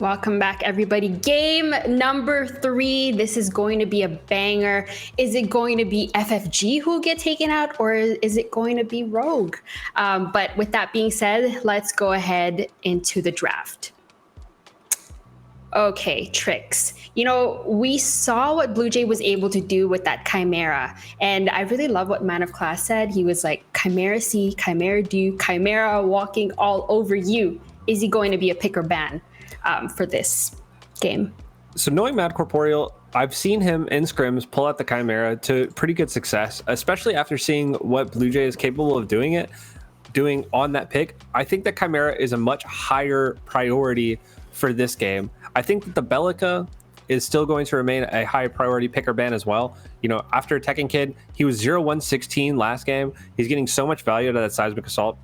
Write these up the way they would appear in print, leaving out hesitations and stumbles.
Welcome back, everybody. Game number 3. This is going to be a banger. Is it going to be FFG who will get taken out, or is it going to be Rogue? But with that being said, let's go ahead into the draft. Okay, tricks. You know, we saw what Blue Jay was able to do with that Chimera. And I really love what Man of Class said. He was like, Chimera see, Chimera do, Chimera walking all over you. Is he going to be a pick or ban for this game? So knowing Mad Corporeal, I've seen him in scrims pull out the Chimera to pretty good success, especially after seeing what Blue Jay is capable of doing on that pick. I think that Chimera is a much higher priority for this game. I think that the Bellica is still going to remain a high priority pick or ban as well. You know, after Tekken Kid, he was 0-1-16 last game. He's getting so much value out of that Seismic Assault.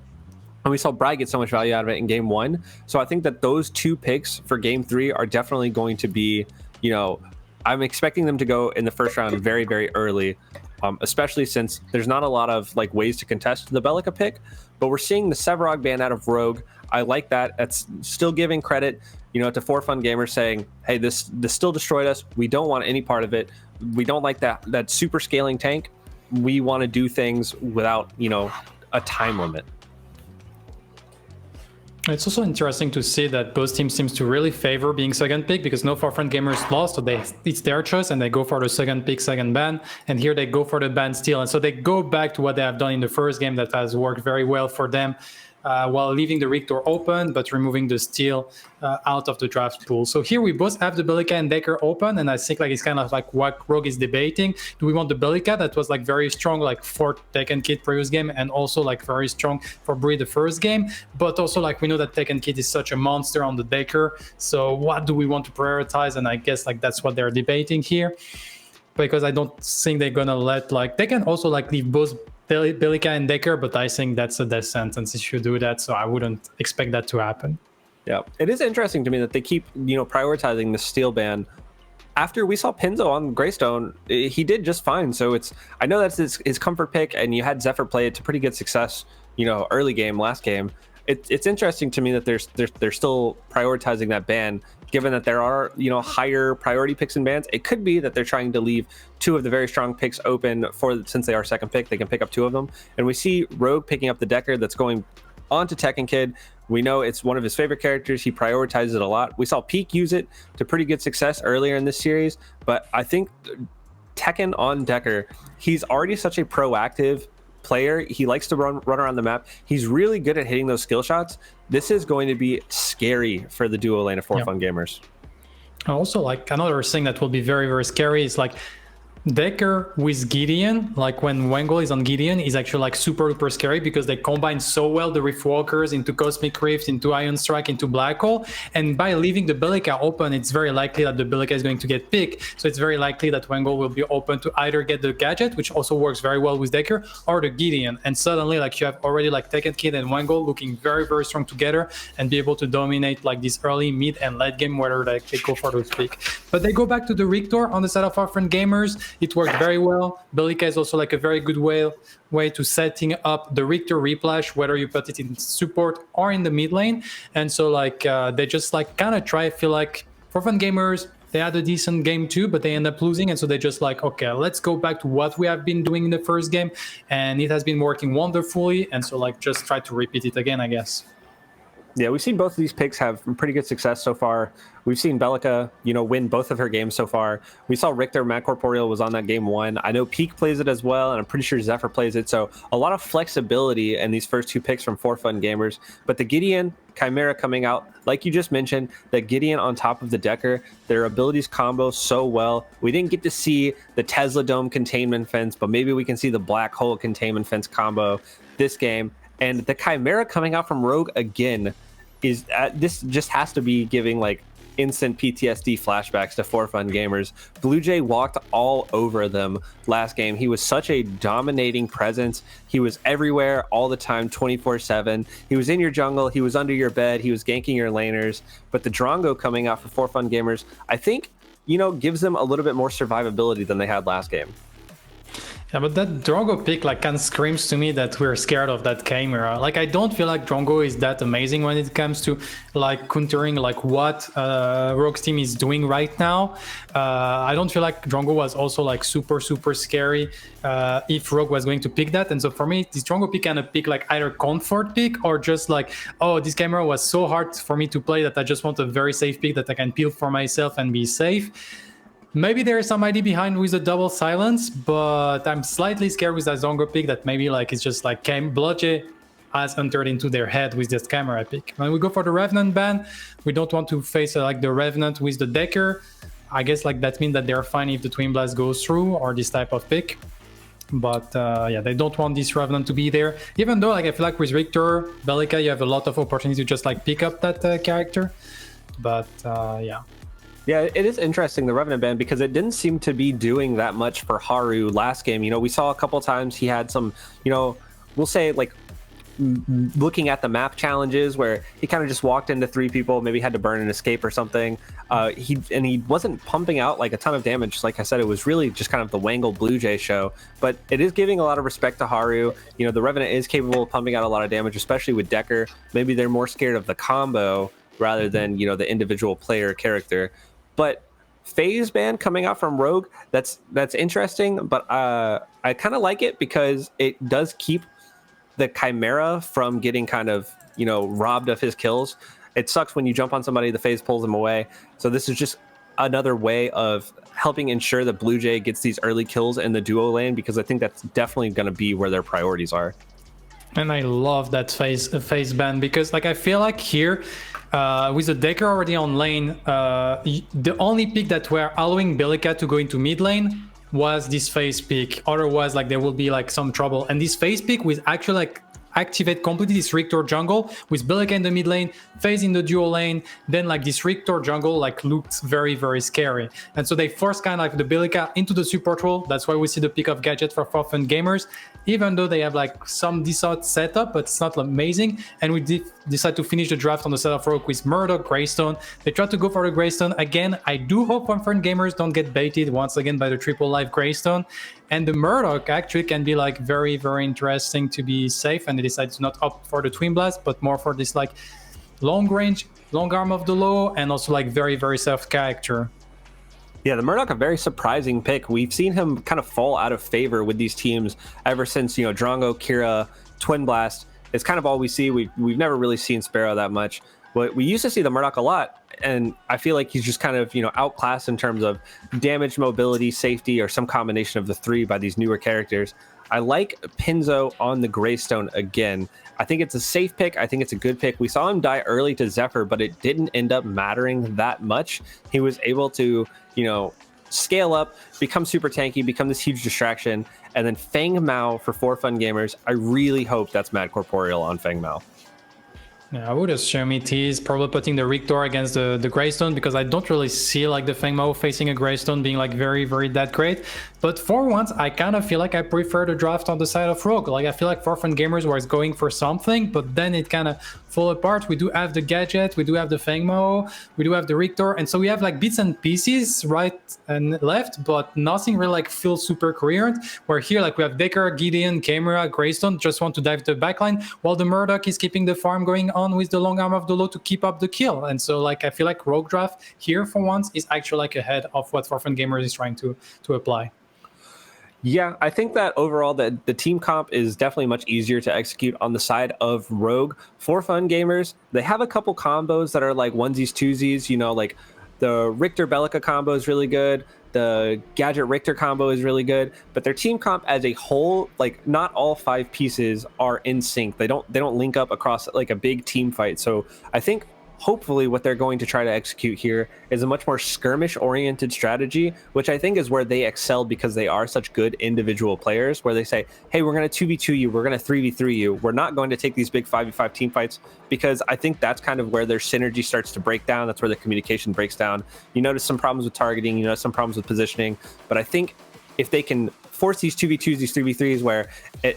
And we saw Brad get so much value out of it in game 1. So I think that those two picks for game 3 are definitely going to be, you know, I'm expecting them to go in the first round very, very early, especially since there's not a lot of like ways to contest the Bellica pick. But we're seeing the Sevarog ban out of Rogue. I like that. That's still giving credit, you know, to For Fun Gamers saying, hey, this still destroyed us. We don't want any part of it. We don't like that super scaling tank. We want to do things without, you know, a time limit. It's also interesting to see that both teams seems to really favor being second pick, because no Forefront Gamers lost, so it's their choice and they go for the second pick, second ban, and here they go for the ban steal. And so they go back to what they have done in the first game that has worked very well for them, while leaving the Richter open but removing the steal out of the draft pool. So here we both have the Bellica and Decker open, and I think like it's kind of like what Rogue is debating. Do we want the Bellica that was like very strong like for Tekken Kid previous game, and also like very strong for Bree the first game, but also like we know that Tekken Kid is such a monster on the Decker, so what do we want to prioritize? And I guess like that's what they're debating here, because I don't think they're gonna let like, they can also like leave both Bellica and Decker, but I think that's a death sentence if you do that, so I wouldn't expect that to happen. Yeah, it is interesting to me that they keep, you know, prioritizing the steal ban. After we saw Pinzo on Greystone, he did just fine. So it's, I know that's his comfort pick, and you had Zephyr play it to pretty good success, you know, early game, last game. It's interesting to me that they're still prioritizing that ban, given that there are, you know, higher priority picks and bans. It could be that they're trying to leave two of the very strong picks open since they are second pick, they can pick up two of them. And we see Rogue picking up the Decker that's going on to Tekken Kid. We know it's one of his favorite characters. He prioritizes it a lot. We saw Peak use it to pretty good success earlier in this series, but I think Tekken on Decker, he's already such a proactive player. He likes to run around the map. He's really good at hitting those skill shots. This is going to be scary for the duo lane of For Fun Gamers. Also, like another thing that will be very, very scary is like Decker with Gideon, like when Wangle is on Gideon, is actually like super duper scary, because they combine so well the Rift Walkers into Cosmic Rift, into Ion Strike, into Black Hole, and by leaving the Bellica open, it's very likely that the Bellica is going to get picked, so it's very likely that Wangle will be open to either get the Gadget, which also works very well with Decker, or the Gideon, and suddenly like you have already like Tekken Kid and Wangle looking very, very strong together and be able to dominate like this early, mid, and late game, whether they go for those picks. But they go back to the Richter on the side of Forefront Gamers. It worked very well. Bellica is also like a very good way to setting up the Richter Replash, whether you put it in support or in the mid lane. And so like they just like kind of try, I feel like For Fun Gamers, they had a decent game too, but they end up losing. And so they just like, okay, let's go back to what we have been doing in the first game. And it has been working wonderfully. And so like just try to repeat it again, I guess. Yeah, we've seen both of these picks have pretty good success so far. We've seen Bellica, you know, win both of her games so far. We saw Richter, Mad Corporeal was on that game 1. I know Peak plays it as well, and I'm pretty sure Zephyr plays it. So a lot of flexibility in these first two picks from For Fun Gamers. But the Gideon, Chimera coming out, like you just mentioned, the Gideon on top of the Decker, their abilities combo so well. We didn't get to see the Tesla Dome containment fence, but maybe we can see the Black Hole containment fence combo this game. And the Chimera coming out from Rogue again is this just has to be giving like instant PTSD flashbacks to For Fun Gamers. Blue Jay walked all over them last game. He was such a dominating presence. He was everywhere all the time, 24/7. He was in your jungle. He was under your bed. He was ganking your laners. But the Drongo coming out for Fun Gamers, I think, you know, gives them a little bit more survivability than they had last game. Yeah, but that Drongo pick like kind of screams to me that we're scared of that Chimera. Like I don't feel like Drongo is that amazing when it comes to like countering like what Rogue's team is doing right now. I don't feel like Drongo was also like super scary if Rogue was going to pick that. And so for me, this Drongo pick kind of pick like either comfort pick or just like, oh, this Chimera was so hard for me to play that I just want a very safe pick that I can peel for myself and be safe. Maybe there is some idea behind with the double silence, but I'm slightly scared with that Zongo pick that maybe like it's just like Bloodshay has entered into their head with this camera pick. When we go for the Revenant ban, we don't want to face like the Revenant with the Decker. I guess like that means that they're fine if the Twin Blast goes through or this type of pick. But yeah, they don't want this Revenant to be there. Even though like I feel like with Richter, Bellica, you have a lot of opportunity to just like pick up that character. But yeah. Yeah, it is interesting, the Revenant ban, because it didn't seem to be doing that much for Haru last game. You know, we saw a couple times he had some, you know, we'll say like looking at the map challenges where he kind of just walked into 3 people, maybe had to burn an escape or something. He wasn't pumping out like a ton of damage. Like I said, it was really just kind of the Wangle Blue show. But it is giving a lot of respect to Haru. You know, the Revenant is capable of pumping out a lot of damage, especially with Decker. Maybe they're more scared of the combo rather than, you know, the individual player character. But phase ban coming out from Rogue, that's interesting, but I kind of like it because it does keep the Chimera from getting kind of, you know, robbed of his kills. It sucks when you jump on somebody, the phase pulls them away. So this is just another way of helping ensure that Blue Jay gets these early kills in the duo lane, because I think that's definitely going to be where their priorities are. And I love that phase ban because like I feel like here with the Decker already on lane, the only pick that were allowing Bellica to go into mid lane was this phase pick. Otherwise, like there will be like some trouble. And this phase pick with actually like activate completely this Richter jungle with Bellica in the mid lane, phase in the duo lane, then like this Richter jungle like looked very scary. And so they forced kind of like the Bellica into the support role. That's why we see the pick of gadget for Forfun gamers, even though they have like some decent setup, but it's not amazing. And we decide to finish the draft on the set of Rogue with Murdoch, Greystone. They try to go for the Greystone again. I do hope Forfun gamers don't get baited once again by the triple life Greystone. And the Murdoch actually can be like very interesting to be safe, and they decide to not opt for the Twin Blast, but more for this like long range, long arm of the law, and also like very soft character. Yeah, the Murdoch, a very surprising pick. We've seen him kind of fall out of favor with these teams ever since, you know, Drongo, Kira, Twin Blast. It's kind of all we see. We've never really seen Sparrow that much. But we used to see the Murdoch a lot, and I feel like he's just kind of, you know, outclassed in terms of damage, mobility, safety, or some combination of the 3 by these newer characters. I like Pinzo on the Greystone again. I think it's a safe pick. I think it's a good pick. We saw him die early to Zephyr, but it didn't end up mattering that much. He was able to, you know, scale up, become super tanky, become this huge distraction, and then Feng Mao for Forfun gamers. I really hope that's Mad Corporeal on Feng Mao. Yeah, I would assume it is probably putting the Richter against the Greystone, because I don't really see like the Feng Mao facing a Greystone being like very that great. But for once, I kind of feel like I prefer the draft on the side of Rogue. Like I feel like Forfun gamers was going for something, but then it kind of fall apart. We do have the gadget, we do have the Feng Mao, we do have the Richter, and so we have like bits and pieces right and left, but nothing really like feels super coherent. Where here like we have Decker, Gideon, Chimera, Greystone just want to dive the backline, while the Murdoch is keeping the farm going on with the long arm of the law to keep up the kill. And so like I feel like Rogue draft here for once is actually like ahead of what Forfun gamers is trying to apply. Yeah, I think that overall the team comp is definitely much easier to execute on the side of Rogue. Forfun gamers, they have a couple combos that are like onesies, twosies, you know, like the Richter Bellica combo is really good. The Gadget Richter combo is really good, but their team comp as a whole, like not all 5 pieces are in sync. They don't link up across like a big team fight. So I think hopefully what they're going to try to execute here is a much more skirmish oriented strategy, which I think is where they excel because they are such good individual players, where they say, hey, we're going to 2v2 you, we're going to 3v3 you, we're not going to take these big 5v5 team fights, because I think that's kind of where their synergy starts to break down. That's where the communication breaks down. You notice some problems with targeting, you notice some problems with positioning, but I think if they can force these 2v2s, these 3v3s, where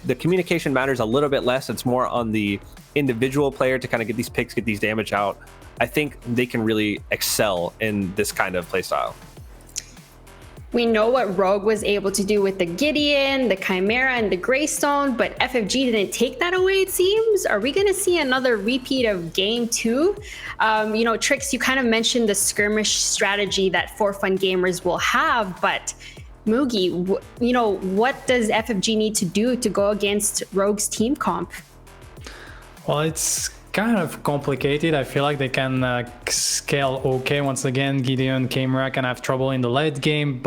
the communication matters a little bit less, it's more on the individual player to kind of get these picks, get these damage out, I think they can really excel in this kind of playstyle. We know what Rogue was able to do with the Gideon, the Chimera, and the Greystone, but FFG didn't take that away, it seems. Are we going to see another repeat of Game 2? Trix, you kind of mentioned the skirmish strategy that For Fun Gamers will have, but Mugi, what does FFG need to do to go against Rogue's team comp? Well, it's kind of complicated. I feel like they can scale okay. Once again, Gideon, Chimera can have trouble in the late game,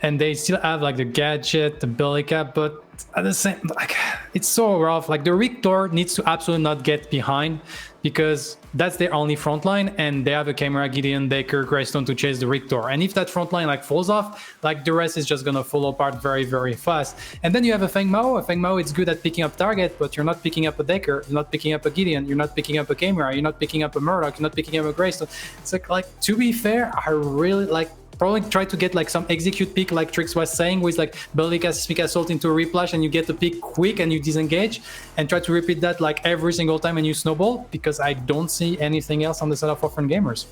and they still have like the gadget, the Bellica, but at the same, like, it's so rough. Like the Rictor needs to absolutely not get behind because that's their only front line, and they have a Chimera, Gideon, Decker, Greystone to chase the Rictor. And if that front line like falls off, like the rest is just gonna fall apart very, very fast. And then you have a Feng Mao. A Feng Mao is good at picking up target, but you're not picking up a Decker, you're not picking up a Gideon, you're not picking up a Chimera, you're not picking up a Murdoch, you're not picking up a Greystone. It's like to be fair, I really probably try to get like some execute pick like Trix was saying with like Bellica, Sneak Assault into a replash, and you get the pick quick and you disengage, and try to repeat that like every single time and you snowball, because I don't see anything else on the side of For Fun Gamers.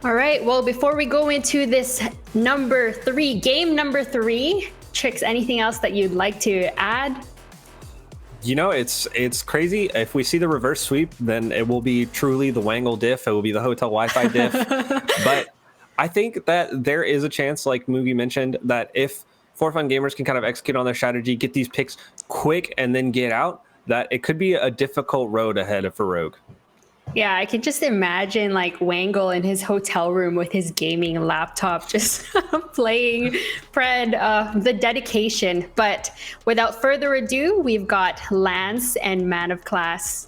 All right, well, before we go into this game number 3, Trix, anything else that you'd like to add? It's crazy. If we see the reverse sweep, then it will be truly the Wangle diff. It will be the hotel Wi-Fi diff. But I think that there is a chance, like Mugi mentioned, that if For Fun Gamers can kind of execute on their strategy, get these picks quick, and then get out, that it could be a difficult road ahead for Rogue. Yeah, I can just imagine like Wangle in his hotel room with his gaming laptop just playing Pred, the dedication. But without further ado, we've got Lance and Man of Class.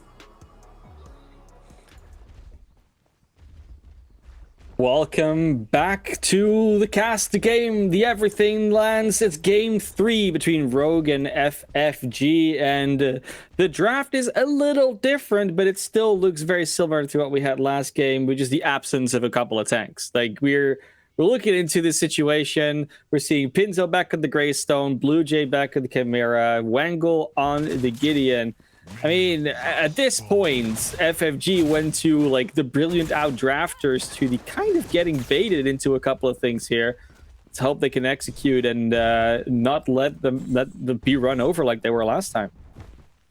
Welcome back to the cast, the game, the everything, Lance. It's game 3 between Rogue and FFG, and the draft is a little different, but it still looks very similar to what we had last game, which is the absence of a couple of tanks. Like we're looking into this situation. We're seeing Pinzo back at the Greystone, Blue Jay back at the Chimera, Wangle on the Gideon. I mean, at this point, FFG went to like the brilliant outdrafters to the kind of getting baited into a couple of things here. Let's hope they can execute and not let them be run over like they were last time.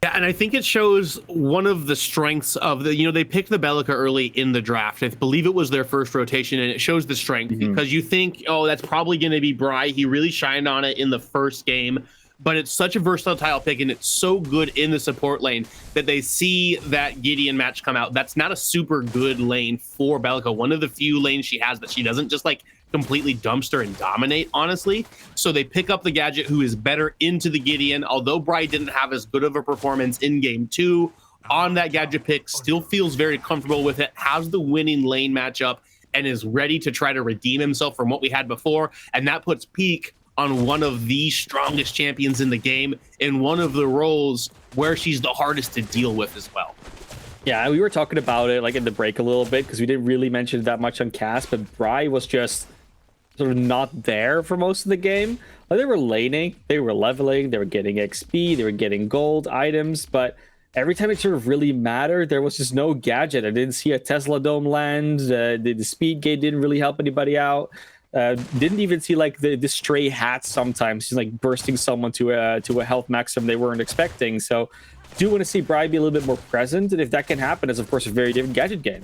Yeah, and I think it shows one of the strengths of they picked the Bellica early in the draft. I believe it was their first rotation, and it shows the strength because you think, oh, that's probably going to be Bry. He really shined on it in the first game. But it's such a versatile pick, and it's so good in the support lane that they see that Gideon match come out. That's not a super good lane for Bellica. One of the few lanes she has that she doesn't just like completely dumpster and dominate, honestly. So they pick up the Gadget, who is better into the Gideon. Although Bry didn't have as good of a performance in game 2 on that Gadget pick, still feels very comfortable with it, has the winning lane matchup, and is ready to try to redeem himself from what we had before. And that puts Peak on one of the strongest champions in the game in one of the roles where she's the hardest to deal with as well. Yeah, we were talking about it like in the break a little bit because we didn't really mention it that much on cast, but Bry was just sort of not there for most of the game. Like, they were laning, they were leveling, they were getting XP, they were getting gold items, but every time it sort of really mattered, there was just no Gadget. I didn't see a Tesla Dome land. The speed gate didn't really help anybody out. Didn't even see like the stray hats sometimes, just like bursting someone to a health maximum they weren't expecting. So do want to see Bry be a little bit more present, and if that can happen, it's of course a very different Gadget game.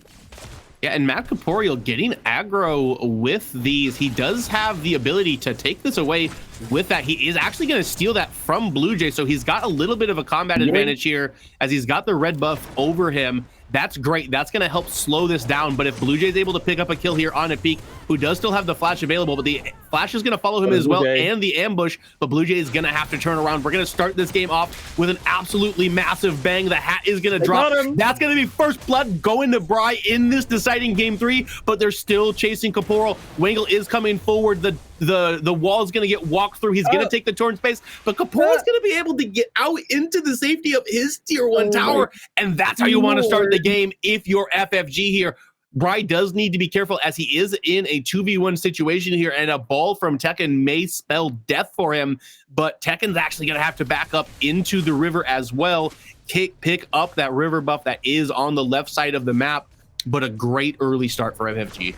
Yeah, and Matt Corporeal getting aggro with these, he does have the ability to take this away with that. He is actually going to steal that from Blue Jay, so he's got a little bit of a combat advantage here as he's got the red buff over him. That's great. That's going to help slow this down. But if Blue Jay is able to pick up a kill here on a Peak, who does still have the flash available, but the flash is going to follow him as well, and the ambush, but Blue Jay is going to have to turn around. We're going to start this game off with an absolutely massive bang. The hat is going to drop. That's going to be first blood going to Bry in this deciding game 3, but they're still chasing Corporal. Wangle is coming forward. The wall is going to get walked through. He's going to take the torn space, but Corporal is going to be able to get out into the safety of his tier 1 tower, and that's how you want to start the game if you're FFG here. Bry does need to be careful as he is in a 2v1 situation here, and a ball from Tekken may spell death for him, but Tekken's actually going to have to back up into the river as well, pick up that river buff that is on the left side of the map, but a great early start for FFG.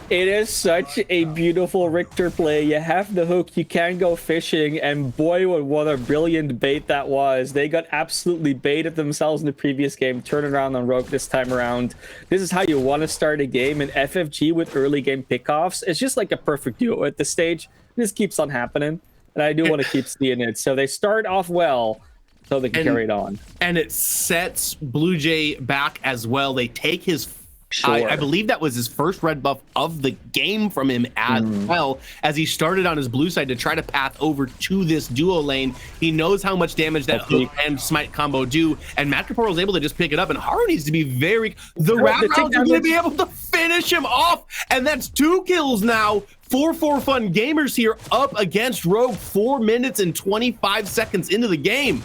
It is such a beautiful Richter play. You have the hook, you can go fishing, and boy, what a brilliant bait that was. They got absolutely baited themselves in the previous game, turning around on Rogue this time around. This is how you want to start a game, and FFG with early game pickoffs, it's just like a perfect duo at this stage. This keeps on happening, and I do want to keep seeing it. So they start off well, so they can carry it on. And it sets Blue Jay back as well. They take his Sure. I believe that was his first red buff of the game from him as well, as he started on his blue side to try to path over to this duo lane. He knows how much damage that hook and smite combo do, and Matt Kapoor was able to just pick it up, and Haru needs to be very... The Rat Rounds are going to be able to finish him off, and that's 2 kills now for Fun Gamers here up against Rogue 4 minutes and 25 seconds into the game.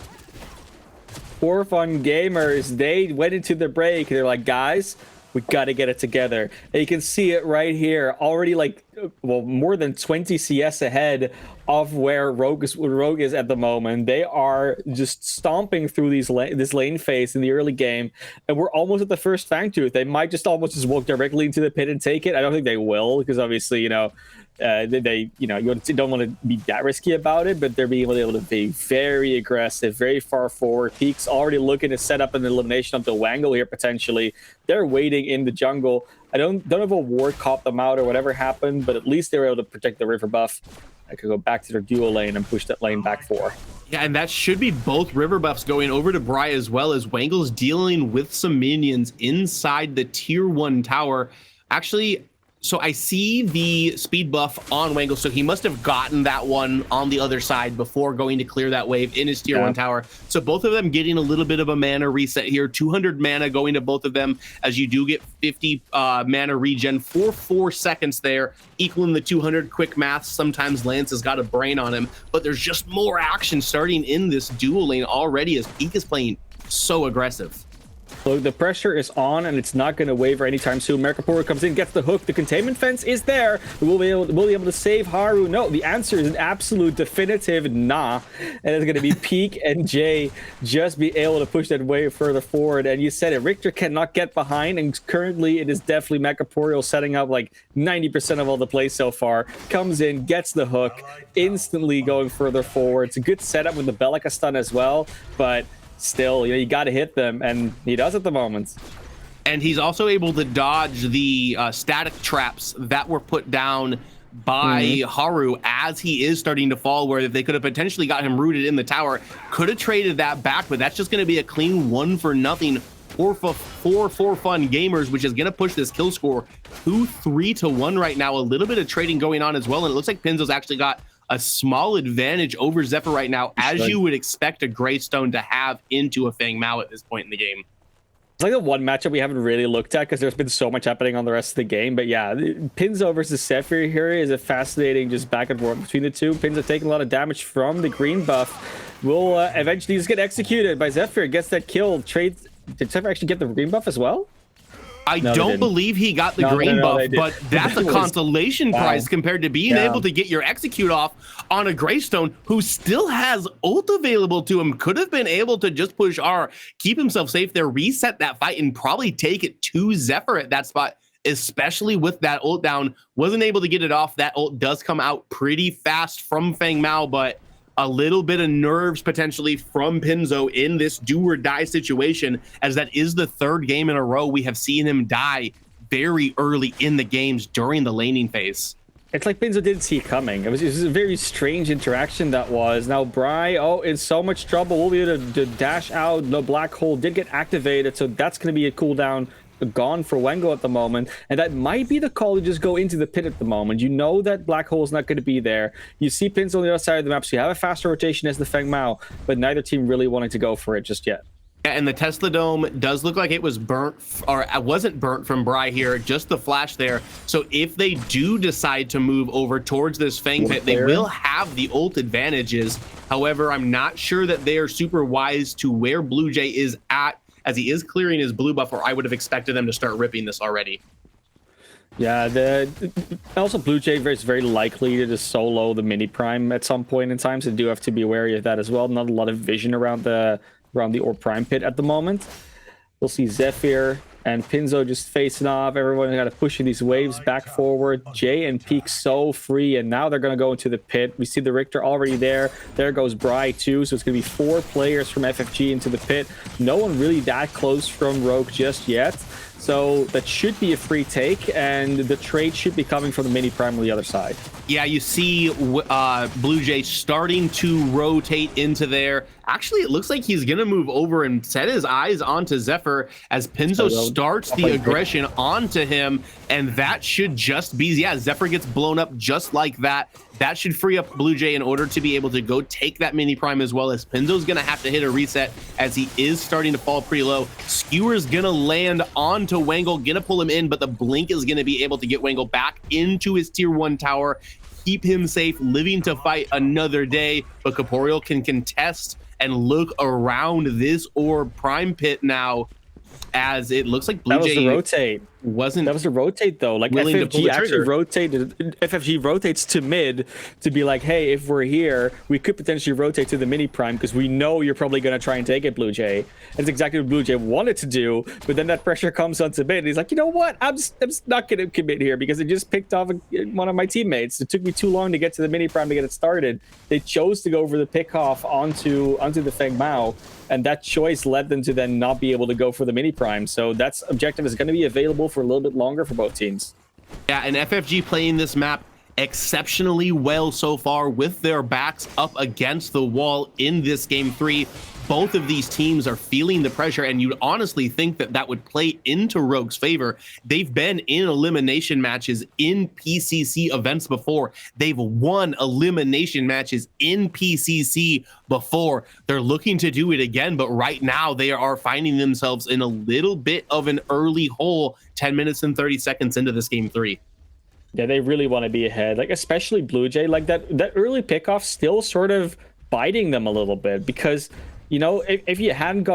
Fun Gamers, they went into the break, they're like, guys, we got to get it together. And you can see it right here, already like, well, more than 20 CS ahead of where Rogue is at the moment. They are just stomping through this lane phase in the early game, and we're almost at the first Fangtooth. They might just almost just walk directly into the pit and take it. I don't think they will, because obviously, you know, you don't want to be that risky about it, but they're being able to be very aggressive, very far forward. Peak's already looking to set up an elimination of the Wangle here potentially. They're waiting in the jungle. I don't know if a ward caught them out or whatever happened, but at least they were able to protect the river buff. I could go back to their duo lane and push that lane back 4. Yeah, and that should be both river buffs going over to Bry, as well as Wangle's dealing with some minions inside the tier 1 tower. Actually, so I see the speed buff on Wangle, so he must have gotten that one on the other side before going to clear that wave in his tier 1 tower. So both of them getting a little bit of a mana reset here. 200 mana going to both of them, as you do get 50 mana regen for 4 seconds there, equaling the 200. Quick math. Sometimes Lance has got a brain on him, but there's just more action starting in this dual lane already, as Peak is playing so aggressive. So the pressure is on, and it's not going to waver anytime soon. Mercapora comes in, gets the hook. The containment fence is there. Will be able to save Haru? No, the answer is an absolute definitive nah. And it's going to be Peak and Jay just be able to push that way further forward. And you said it, Richter cannot get behind, and currently it is definitely Mercaporial setting up like 90% of all the plays so far. Comes in, gets the hook, instantly going further forward. It's a good setup with the Bellica stun as well, but still, you know, you got to hit them, and he does at the moment. And he's also able to dodge the static traps that were put down by Haru as he is starting to fall, where if they could have potentially got him rooted in the tower, could have traded that back, but that's just going to be a clean 1-0 for Fun Gamers, which is going to push this kill score to 3-1 right now. A little bit of trading going on as well, and it looks like Pinzo's actually got a small advantage over Zephyr right now, as you would expect a Greystone to have into a Fang Mao at this point in the game. It's like the one matchup we haven't really looked at because there's been so much happening on the rest of the game. But yeah, Pinzo versus Zephyr here is a fascinating just back and forth between the two. Pinzo taking a lot of damage from the green buff. Will eventually just get executed by Zephyr. Gets that kill. Trades. Did Zephyr actually get the green buff as well? I don't believe he got the green buff, but that's a consolation prize compared to being able to get your execute off on a Greystone who still has ult available to him. Could have been able to just push R, keep himself safe there, reset that fight, and probably take it to Zephyr at that spot, especially with that ult down. Wasn't able to get it off. That ult does come out pretty fast from Fang Mao, but a little bit of nerves potentially from Pinzo in this do or die situation, as that is the 3rd game in a row we have seen him die very early in the games during the laning phase. It's like Pinzo didn't see it coming. It was a very strange interaction that was. Now Bry, in so much trouble. We'll be able to dash out. The black hole did get activated, so that's going to be a cooldown gone for Wengo at the moment, and that might be the call to just go into the pit at the moment. You know that black hole is not going to be there. You see Pins on the other side of the map, so you have a faster rotation as the Feng Mao, but neither team really wanting to go for it just yet. And the Tesla Dome does look like it was burnt, or it wasn't burnt from Bry here, just the flash there. So if they do decide to move over towards this Fang pit, they will have the ult advantages. However, I'm not sure that they are super wise to where Blue Jay is at, as he is clearing his blue buff, or I would have expected them to start ripping this already. Yeah, also Blue Jay is very likely to just solo the mini prime at some point in time, so they do have to be wary of that as well. Not a lot of vision around the Orb Prime pit at the moment. We'll see Zephyr And Pinzo just facing off. Everyone got to pushing these waves back forward. Jay and Peak so free, and now they're going to go into the pit. We see the Richter already there. There goes Bry too. So it's going to be 4 players from FFG into the pit. No one really that close from Rogue just yet. So that should be a free take, and the trade should be coming from the mini prime on the other side. Yeah, you see Blue Jay starting to rotate into there. Actually, it looks like he's going to move over and set his eyes onto Zephyr as Pinzo starts the aggression onto him. And that should just be, yeah, Zephyr gets blown up just like that. That should free up Blue Jay in order to be able to go take that mini prime, as well as Pinzo's going to have to hit a reset as he is starting to fall pretty low. Skewer's going to land onto Wangle, going to pull him in, but the blink is going to be able to get Wangle back into his tier 1 tower, keep him safe, living to fight another day. But Corporeal can contest and look around this orb prime pit now, as it looks like Blue Jay rotate. That was a rotate though. Like FFG actually rotated. FFG rotates to mid to be like, hey, if we're here, we could potentially rotate to the mini prime because we know you're probably going to try and take it, Blue Jay. That's exactly what Blue Jay wanted to do, but then that pressure comes onto mid. And he's like, you know what? I'm just not going to commit here because it just picked off one of my teammates. It took me too long to get to the mini prime to get it started. They chose to go for the pick off onto the Feng Mao, and that choice led them to then not be able to go for the mini prime. So that's objective is going to be available for a little bit longer for both teams. Yeah, and FFG playing this map exceptionally well so far with their backs up against the wall in this game 3. Both of these teams are feeling the pressure, and you'd honestly think that that would play into Rogue's favor. They've been in elimination matches in PCC events before. They've won elimination matches in PCC before. They're looking to do it again, but right now they are finding themselves in a little bit of an early hole 10 minutes and 30 seconds into this game 3. Yeah, they really want to be ahead, like especially Blue Jay. Like that early pickoff still sort of biting them a little bit because, you know, if you hadn't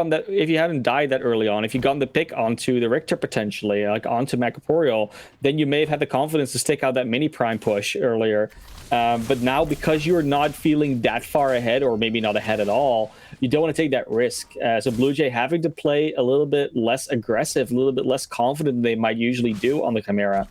died that early on, if you gotten the pick onto the Richter potentially, like onto Macaporial, then you may have had the confidence to stick out that mini prime push earlier. But now, because you're not feeling that far ahead, or maybe not ahead at all, you don't want to take that risk. So Blue Jay having to play a little bit less aggressive, a little bit less confident than they might usually do on the Chimera.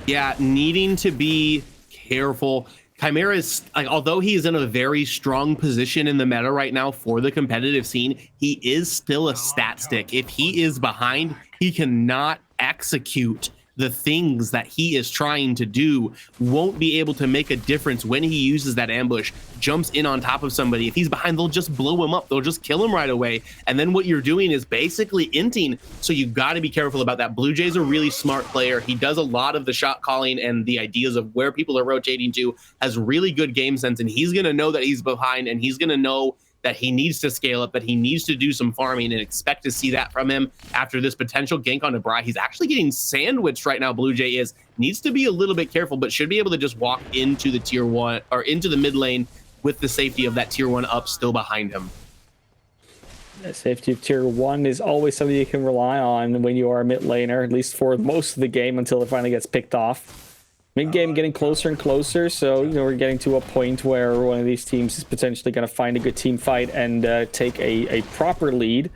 Yeah, needing to be careful. Chimera is, like, although he is in a very strong position in the meta right now for the competitive scene, he is still a stat stick. If he is behind, he cannot execute the things that he is trying to do, won't be able to make a difference when he uses that ambush, jumps in on top of somebody. If he's behind, they'll just blow him up. They'll just kill him right away. And then what you're doing is basically inting. So you got to be careful about that. Blue Jay's a really smart player. He does a lot of the shot calling and the ideas of where people are rotating to, has really good game sense. And he's going to know that he's behind, and he's going to know that he needs to scale up, that he needs to do some farming, and expect to see that from him after this potential gank on Debray. He's actually getting sandwiched right now. Blue Jay needs to be a little bit careful, but should be able to just walk into the tier 1 or into the mid lane with the safety of that tier 1 up still behind him. The safety of tier 1 is always something you can rely on when you are a mid laner, at least for most of the game until it finally gets picked off. Mid-game getting closer and closer, so you know we're getting to a point where one of these teams is potentially going to find a good team fight and take a proper lead.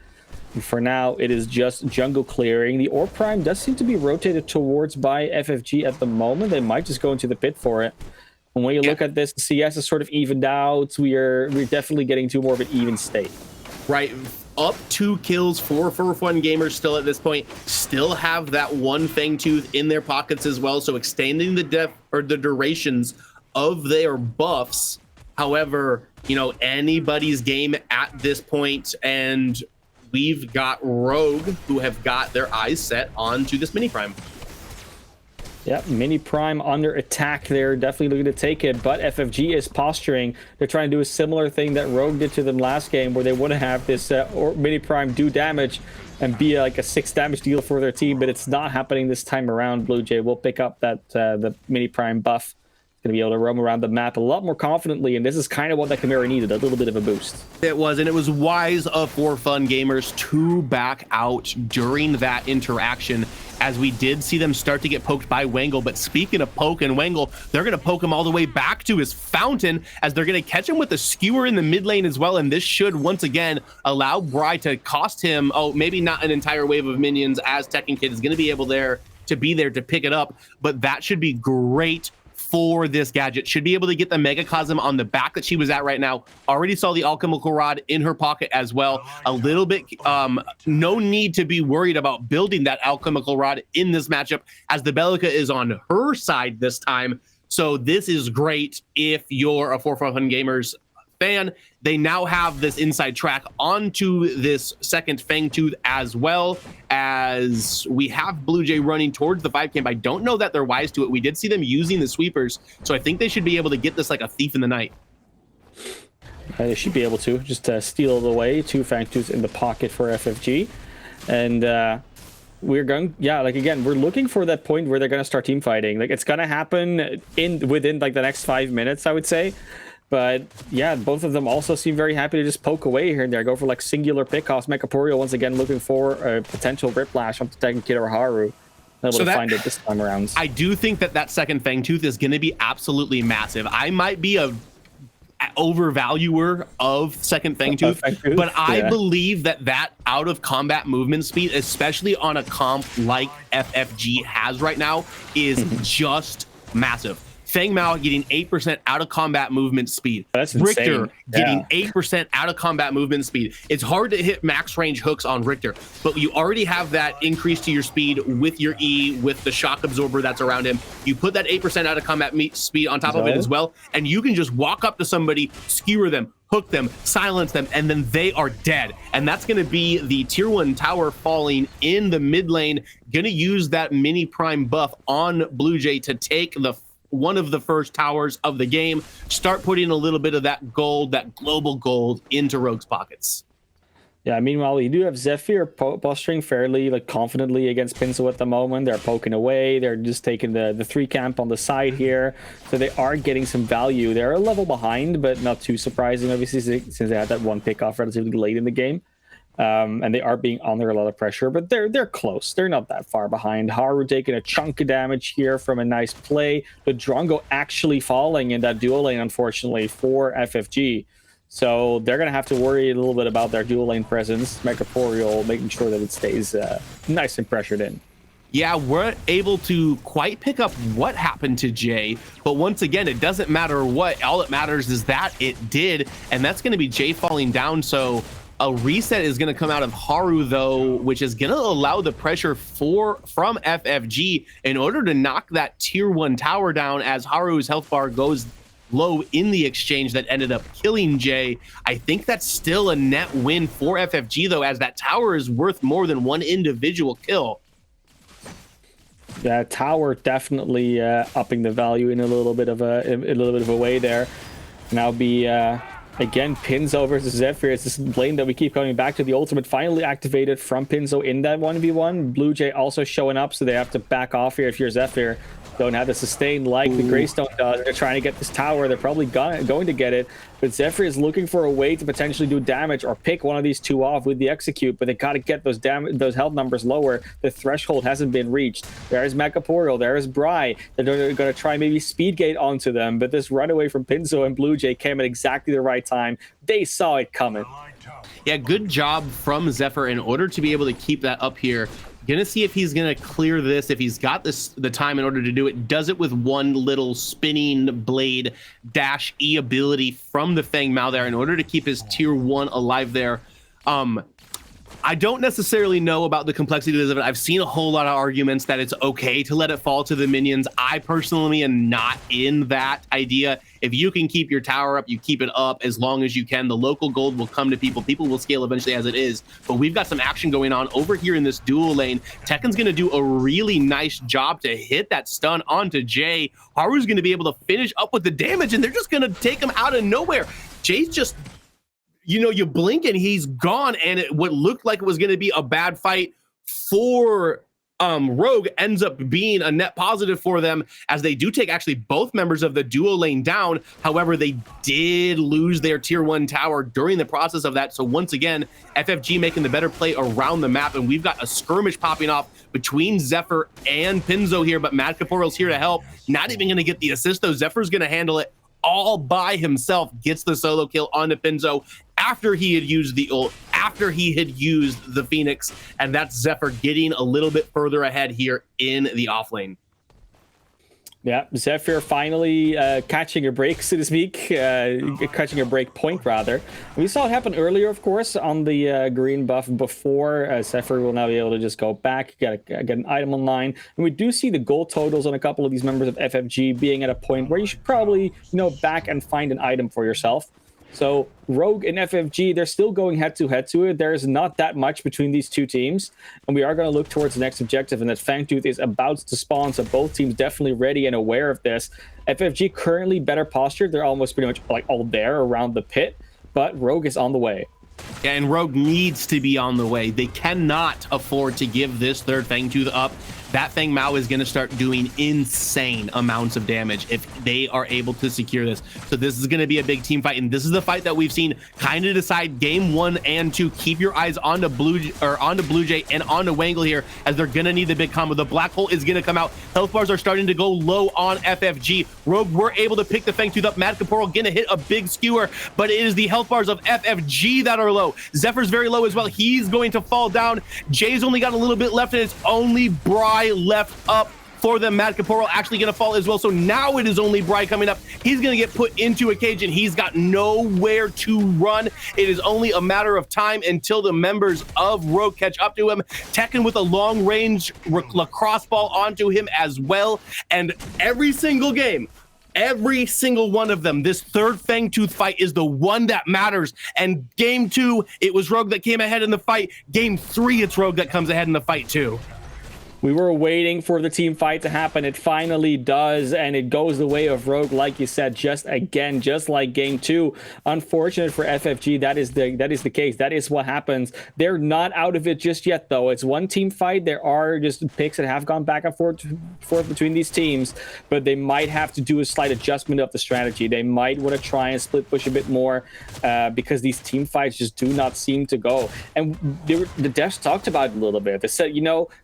And for now, it is just jungle clearing. The Orb Prime does seem to be rotated towards by FFG at the moment. They might just go into the pit for it. And when you look at this, the CS is sort of evened out. We're definitely getting to more of an even state. Right. Up 2 kills for Fun Gamers still at this point. Still have that one Fang Tooth in their pockets as well, so extending the depth or the durations of their buffs. However, you know, anybody's game at this point, and we've got Rogue who have got their eyes set onto this mini prime. Yeah, mini prime under attack there, definitely looking to take it, but FFG is posturing. They're trying to do a similar thing that Rogue did to them last game, where they want to have this mini prime do damage and be like a 6 damage deal for their team, but it's not happening this time around. Blue Jay will pick up that the mini prime buff. Going to be able to roam around the map a lot more confidently, and this is kind of what that Chimera needed, a little bit of a boost. It was, and it was wise of For Fun Gamers to back out during that interaction as we did see them start to get poked by Wangle. But speaking of poke and Wangle, they're going to poke him all the way back to his fountain, as they're going to catch him with a skewer in the mid lane as well. And this should once again allow Bry to cost him, maybe not an entire wave of minions, as Tekken Kid is going to be able to be there to pick it up. But that should be great for this gadget. Should be able to get the Megacosm on the back that she was at right now. Already saw the Alchemical Rod in her pocket as well. A little bit, no need to be worried about building that Alchemical Rod in this matchup, as the Bellica is on her side this time. So this is great if you're a 4-4-1 Gamers fan. They now have this inside track onto this second Fangtooth, as well as we have Blue Jay running towards the 5 camp. I don't know that they're wise to it. We did see them using the sweepers, so I think they should be able to get this like a thief in the night. They should be able to just steal it away. 2 Fangtooths in the pocket for FFG. And we're going, again, we're looking for that point where they're going to start team fighting. Like, it's going to happen within like the next 5 minutes, I would say. But yeah, both of them also seem very happy to just poke away here and there, go for like singular pickoffs. Mechaporio once again looking for a potential Whiplash up to Tekken Kid or Haru. Able to find it this time around. I do think that second Fangtooth is going to be absolutely massive. I might be a overvaluer of second Fangtooth, but I believe that out of combat movement speed, especially on a comp like FFG has right now, is just massive. Feng Mao getting 8% out of combat movement speed. That's Richter insane. getting 8% out of combat movement speed. It's hard to hit max range hooks on Richter, but you already have that increase to your speed with your E, with the shock absorber that's around him. You put that 8% out of combat speed on top of it as well, and you can just walk up to somebody, skewer them, hook them, silence them, and then they are dead. And that's going to be the tier 1 tower falling in the mid lane. Going to use that mini prime buff on Blue Jay to take one of the first towers of the game, start putting a little bit of that gold, that global gold, into Rogue's pockets. Yeah, meanwhile, you do have Zephyr posturing fairly confidently against Pinzo at the moment. They're poking away. They're just taking the 3 camp on the side here. So they are getting some value. They're a level behind, but not too surprising, obviously, since they had that 1 pick off relatively late in the game. And they are being under a lot of pressure, but they're close. They're not that far behind. Haru taking a chunk of damage here from a nice play. The Drongo actually falling in that dual lane, unfortunately, for FFG. So they're going to have to worry a little bit about their dual lane presence. Mechaporeal making sure that it stays nice and pressured in. Yeah, we're able to quite pick up what happened to Jay, but once again, it doesn't matter what. All that matters is that it did, and that's going to be Jay falling down. So a reset is going to come out of Haru, though, which is going to allow the pressure from FFG in order to knock that tier 1 tower down, as Haru's health bar goes low in the exchange that ended up killing Jay. I think that's still a net win for FFG, though, as that tower is worth more than one individual kill. Yeah, tower definitely upping the value in a little bit of a way there. Now again, Pinzo versus Zephyr. It's this lane that we keep coming back to. The ultimate finally activated from Pinzo in that 1v1. Blue Jay also showing up, so they have to back off here if you're Zephyr. Don't have the sustain like the Greystone does. They're trying to get this tower. They're probably going to get it. But Zephyr is looking for a way to potentially do damage or pick one of these 2 off with the execute, but they got to get those health numbers lower. The threshold hasn't been reached. There is Mechaporeal. There is Bry. They're going to try maybe speed gate onto them, but this runaway from Pinzo and Blue Jay came at exactly the right time. They saw it coming. Yeah, good job from Zephyr in order to be able to keep that up here. Gonna see if he's gonna clear this, if he's got the time in order to do it. Does it with one little spinning blade dash E ability from the Feng Mao there in order to keep his tier 1 alive there. I don't necessarily know about the complexities of it. I've seen a whole lot of arguments that it's okay to let it fall to the minions. I personally am not in that idea. If you can keep your tower up, you keep it up as long as you can. The local gold will come to people. People will scale eventually as it is. But we've got some action going on over here in this dual lane. Tekken's going to do a really nice job to hit that stun onto Jay. Haru's going to be able to finish up with the damage, and they're just going to take him out of nowhere. Jay's just... you blink and he's gone, and what looked like it was going to be a bad fight for Rogue ends up being a net positive for them, as they do take actually both members of the duo lane down. However, they did lose their tier 1 tower during the process of that. So once again, FFG making the better play around the map, and we've got a skirmish popping off between Zephyr and Pinzo here, but Mad Caporal's here to help. Not even going to get the assist though. Zephyr's going to handle it all by himself, gets the solo kill onto Pinzo after he had used the ult, after he had used the Phoenix, and that's Zephyr getting a little bit further ahead here in the off lane. Yeah, Zephyr finally catching a break, so to speak, catching a break point, rather. We saw it happen earlier, of course, on the green buff before. Zephyr will now be able to just go back, get an item online. And we do see the goal totals on a couple of these members of FFG being at a point where you should probably, back and find an item for yourself. So Rogue and FFG, they're still going head-to-head to it. There is not that much between these two teams. And we are going to look towards the next objective, and that Fangtooth is about to spawn. So both teams definitely ready and aware of this. FFG currently better postured. They're almost pretty much like all there around the pit. But Rogue is on the way. Yeah, and Rogue needs to be on the way. They cannot afford to give this third Fangtooth up. That Fang Mao is going to start doing insane amounts of damage if they are able to secure this. So this is going to be a big team fight, and this is the fight that we've seen kind of decide game 1 and 2. Keep your eyes onto Blue Jay and onto Wangle here, as they're going to need the big combo. The black hole is going to come out. Health bars are starting to go low on FFG. Rogue were able to pick the Fangtooth up. Mad Caporal going to hit a big skewer, but it is the health bars of FFG that are low. Zephyr's very low as well. He's going to fall down. Jay's only got a little bit left, and it's only Bry left up for them. Mad Caporal actually going to fall as well. So now it is only Bry coming up. He's going to get put into a cage, and he's got nowhere to run. It is only a matter of time until the members of Rogue catch up to him. Tekken with a long range lacrosse ball onto him as well. And every single game, every single one of them, this third Fangtooth fight is the one that matters. And game 2, it was Rogue that came ahead in the fight. Game 3, it's Rogue that comes ahead in the fight too. We were waiting for the team fight to happen. It finally does, and it goes the way of Rogue, like you said, just like game 2. Unfortunate for FFG, that is the case. That is what happens. They're not out of it just yet, though. It's one team fight. There are just picks that have gone back and forth between these teams, but they might have to do a slight adjustment of the strategy. They might want to try and split push a bit more because these team fights just do not seem to go. And the devs talked about it a little bit. They said,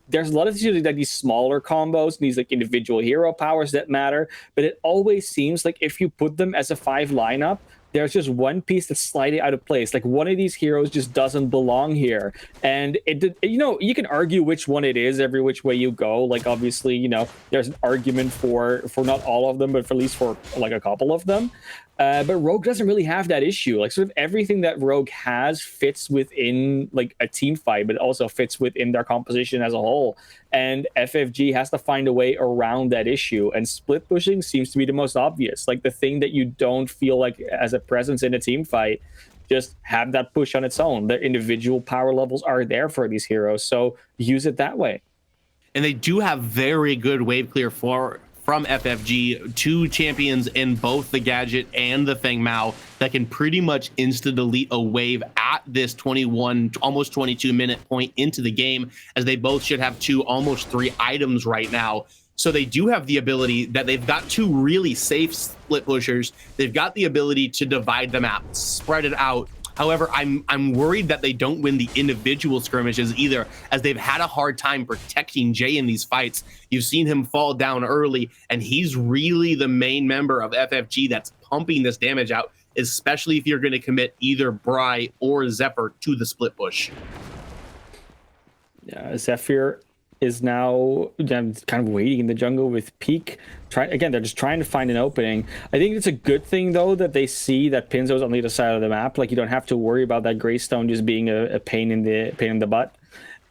there's a lot of these smaller combos, these like individual hero powers that matter, but it always seems like if you put them as a 5 lineup, there's just one piece that's slightly out of place. Like one of these heroes just doesn't belong here. And you can argue which one it is every which way you go. Like obviously, there's an argument for not all of them, but for at least for like a couple of them. But Rogue doesn't really have that issue. Like sort of everything that Rogue has fits within like a team fight, but it also fits within their composition as a whole. And FFG has to find a way around that issue. And split pushing seems to be the most obvious. Like the thing that you don't feel like as a presence in a team fight, just have that push on its own. The individual power levels are there for these heroes, so use it that way. And they do have very good wave clear from FFG, 2 champions in both the Gadget and the Feng Mao that can pretty much insta-delete a wave at this 21, almost 22-minute point into the game, as they both should have 2, almost 3 items right now. So they do have the ability that they've got 2 really safe split pushers. They've got the ability to divide the map, spread it out. However, I'm worried that they don't win the individual skirmishes either, as they've had a hard time protecting Jay in these fights. You've seen him fall down early, and he's really the main member of FFG that's pumping this damage out, especially if you're going to commit either Bry or Zephyr to the split push. Yeah, Zephyr is now kind of waiting in the jungle with Peak. They're just trying to find an opening. I think it's a good thing, though, that they see that Pinzo's on the other side of the map. Like, you don't have to worry about that Greystone just being a pain in the butt.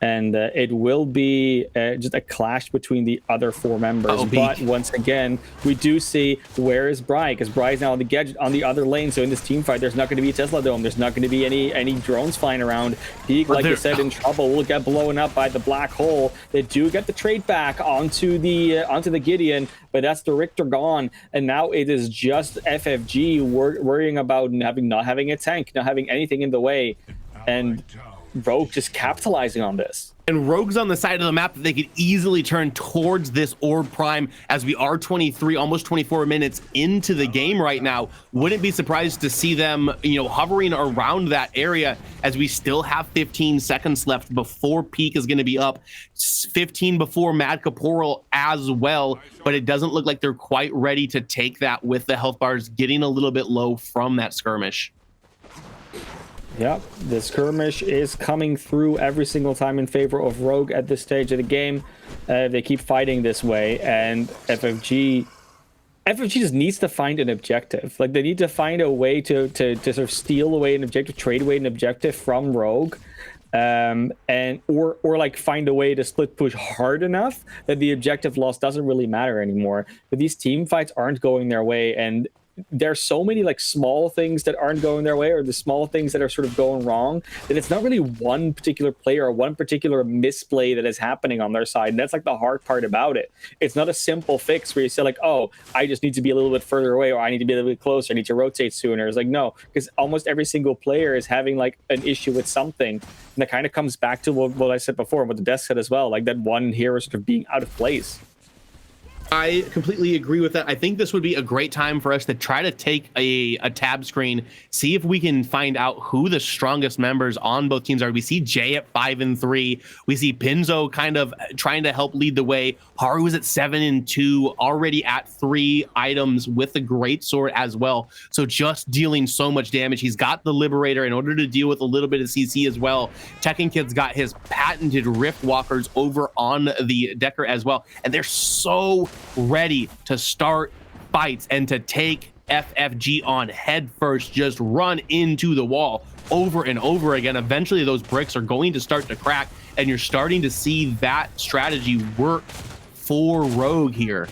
And it will be just a clash between the other 4 members. But once again, we do see where is Bry, because Bry's now on the Gadget on the other lane. So in this team fight, there's not going to be a Tesla Dome. There's not going to be any drones flying around. Peak, like you said, in trouble, will get blown up by the black hole. They do get the trade back onto the Gideon, but that's the Richter gone. And now it is just FFG worrying about not having a tank, not having anything in the way. And Rogue just capitalizing on this. And Rogue's on the side of the map that they could easily turn towards this Orb Prime, as we are 23, almost 24 minutes into the game right now. Wouldn't be surprised to see them, hovering around that area, as we still have 15 seconds left before Peak is going to be up, 15 before Mad Caporal as well. But it doesn't look like they're quite ready to take that, with the health bars getting a little bit low from that skirmish. Yep, the skirmish is coming through every single time in favor of Rogue at this stage of the game. They keep fighting this way, and FFG just needs to find an objective. Like, they need to find a way to sort of steal away an objective, trade away an objective from Rogue, or like find a way to split push hard enough that the objective loss doesn't really matter anymore. But these team fights aren't going their way, and there's so many like small things that aren't going their way, or the small things that are sort of going wrong, that it's not really one particular player or one particular misplay that is happening on their side. And that's like the hard part about it. It's not a simple fix where you say like, oh, I just need to be a little bit further away, or I need to be a little bit closer, I need to rotate sooner. It's like, no, because almost every single player is having like an issue with something. And that kind of comes back to what I said before, what the desk said as well, like that one hero sort of being out of place. I completely agree with that. I think this would be a great time for us to try to take a tab screen, see if we can find out who the strongest members on both teams are. We see Jay at 5-3. We see Pinzo kind of trying to help lead the way. Haru is at 7-2, already at 3 items with the great sword as well. So just dealing so much damage. He's got the Liberator in order to deal with a little bit of CC as well. Tekken Kid's got his patented Rift Walkers over on the Decker as well. And they're so ready to start fights and to take FFG on head first, just run into the wall over and over again. Eventually those bricks are going to start to crack, and you're starting to see that strategy work for Rogue here.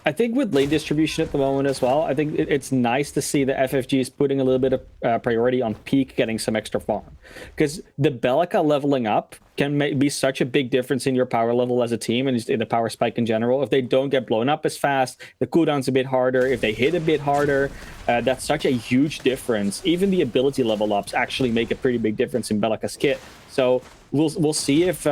I think with lane distribution at the moment as well, I think it's nice to see that FFG is putting a little bit of priority on Peak getting some extra farm. Because the Bellica leveling up can be such a big difference in your power level as a team and in the power spike in general. If they don't get blown up as fast, the cooldown's a bit harder. If they hit a bit harder, that's such a huge difference. Even the ability level ups actually make a pretty big difference in Bellica's kit. So we'll see if